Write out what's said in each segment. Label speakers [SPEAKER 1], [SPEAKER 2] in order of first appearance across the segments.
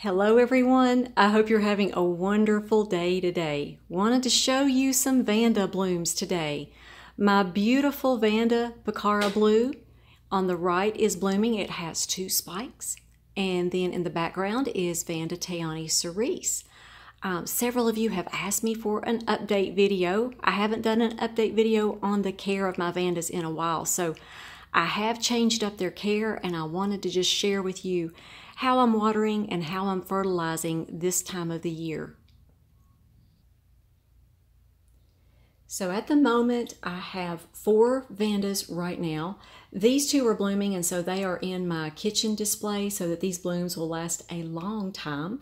[SPEAKER 1] Hello everyone, I hope you're having a wonderful day today. Wanted to show you some Vanda blooms today. My beautiful Vanda Pachara Blue on the right is blooming. It has two spikes, and then in the background is Vanda Tayanee Cerise. Several of you have asked me for an update video. I haven't done an update video on the care of my Vandas in a while, so I have changed up their care, and I wanted to just share with you how I'm watering and how I'm fertilizing this time of the year. So at the moment, I have 4 Vandas right now. These 2 are blooming, and so they are in my kitchen display so that these blooms will last a long time.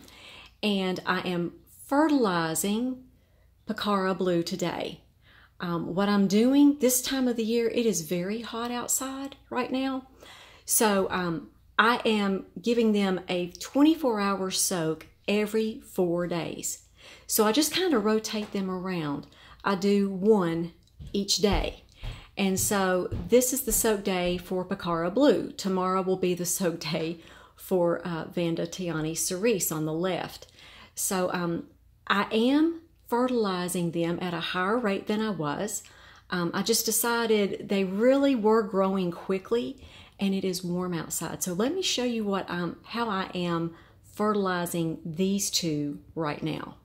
[SPEAKER 1] And I am fertilizing Pachara Blue today. What I'm doing this time of the year, it is very hot outside right now. So I am giving them a 24-hour soak every 4 days. So I just kind of rotate them around. I do one each day. And so this is the soak day for Pachara Blue. Tomorrow will be the soak day for Vanda Tayanee Cerise on the left. So I am fertilizing them at a higher rate than I was. I just decided they really were growing quickly, and it is warm outside. So let me show you how I am fertilizing these 2 right now.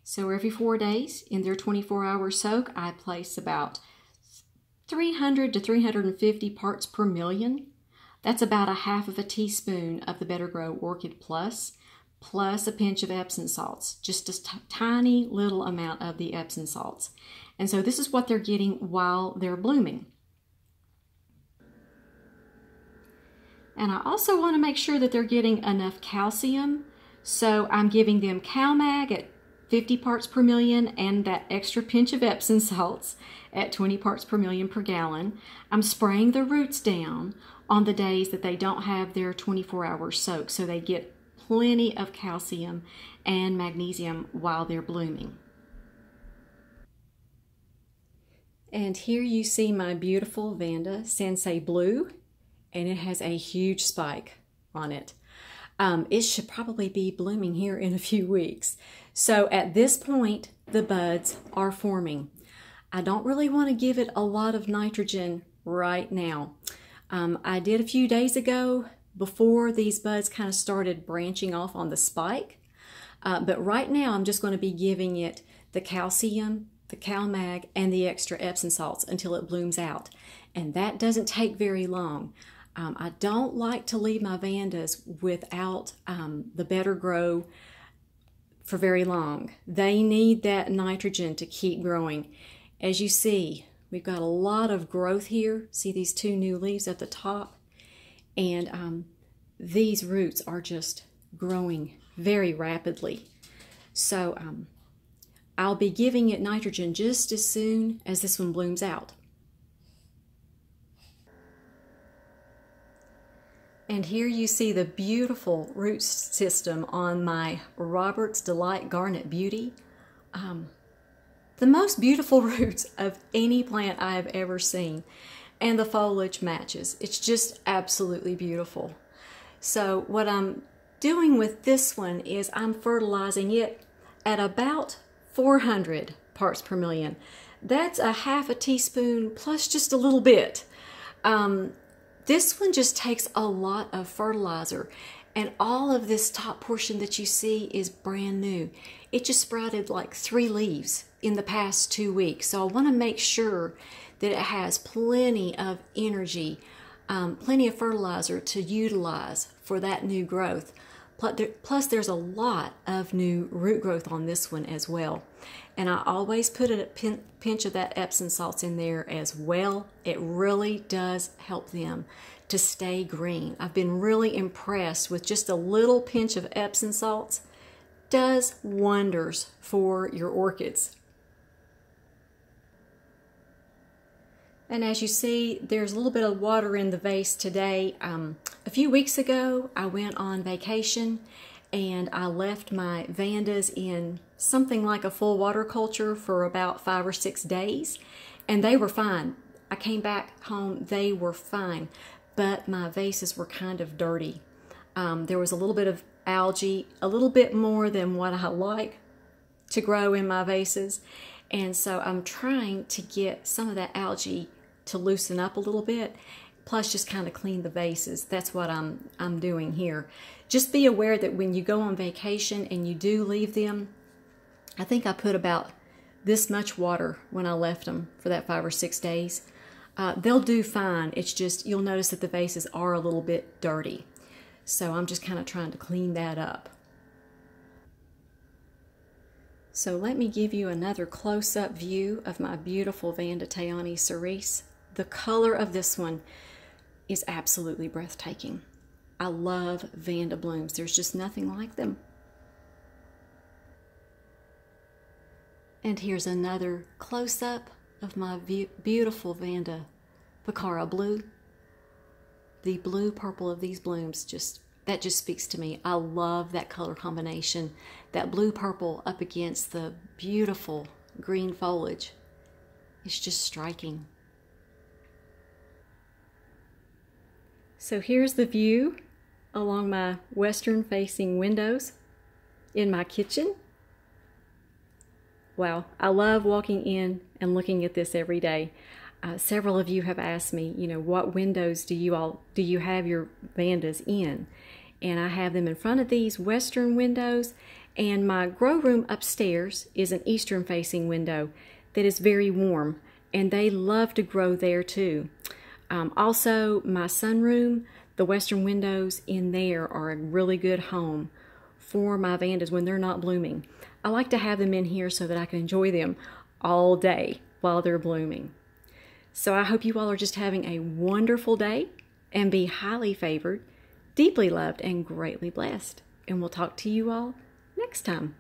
[SPEAKER 1] So every 4 days in their 24-hour soak, I place about 300 to 350 parts per million. That's about a half of a teaspoon of the Better Grow Orchid Plus a pinch of Epsom salts, just a tiny little amount of the Epsom salts. And so this is what they're getting while they're blooming. And I also want to make sure that they're getting enough calcium. So I'm giving them CalMag at 50 parts per million and that extra pinch of Epsom salts at 20 parts per million per gallon. I'm spraying the roots down on the days that they don't have their 24-hour soak, so they get plenty of calcium and magnesium while they're blooming. And here you see my beautiful Vanda Sansei Blue, and it has a huge spike on it. It should probably be blooming here in a few weeks. So at this point, the buds are forming. I don't really want to give it a lot of nitrogen right now. I did a few days ago before these buds kind of started branching off on the spike. But right now, I'm just going to be giving it the calcium, the CalMag, and the extra Epsom salts until it blooms out. And that doesn't take very long. I don't like to leave my Vandas without the Better Grow for very long. They need that nitrogen to keep growing. As you see, we've got a lot of growth here. See these 2 new leaves at the top? And these roots are just growing very rapidly. So I'll be giving it nitrogen just as soon as this one blooms out. And here you see the beautiful root system on my Robert's Delight Garnet Beauty. The most beautiful roots of any plant I have ever seen. And the foliage matches. It's just absolutely beautiful. So what I'm doing with this one is I'm fertilizing it at about 400 parts per million. That's a half a teaspoon plus just a little bit. This one just takes a lot of fertilizer, and all of this top portion that you see is brand new. It just sprouted like 3 leaves in the past 2 weeks. So I want to make sure that it has plenty of energy, plenty of fertilizer to utilize for that new growth. Plus there's a lot of new root growth on this one as well. And I always put a pinch of that Epsom salts in there as well. It really does help them to stay green. I've been really impressed with just a little pinch of Epsom salts. Does wonders for your orchids. And as you see, there's a little bit of water in the vase today. A few weeks ago, I went on vacation and I left my Vandas in something like a full water culture for about 5 or 6 days, and they were fine. I came back home, they were fine. but my vases were kind of dirty. There was a little bit of algae, a little bit more than what I like to grow in my vases. And so I'm trying to get some of that algae to loosen up a little bit, plus just kind of clean the vases. That's what I'm doing here. Just be aware that when you go on vacation and you do leave them, I think I put about this much water when I left them for that 5 or 6 days. They'll do fine. It's just you'll notice that the vases are a little bit dirty. So I'm just kind of trying to clean that up. So let me give you another close-up view of my beautiful Vanda Tayanee Cerise. The color of this one is absolutely breathtaking. I love Vanda blooms. There's just nothing like them. And here's another close-up of my beautiful Vanda Pachara Blue. The blue purple of these blooms just speaks to me. I love that color combination. That blue purple up against the beautiful green foliage. It's just striking. So here's the view along my western facing windows in my kitchen. Wow, I love walking in and looking at this every day. Several of you have asked me, what windows do you have your Vandas in? And I have them in front of these western windows, and my grow room upstairs is an eastern facing window that is very warm, and they love to grow there too. Also, my sunroom, the western windows in there are a really good home for my Vandas when they're not blooming. I like to have them in here so that I can enjoy them all day while they're blooming. So I hope you all are just having a wonderful day and be highly favored, deeply loved, and greatly blessed. And we'll talk to you all next time.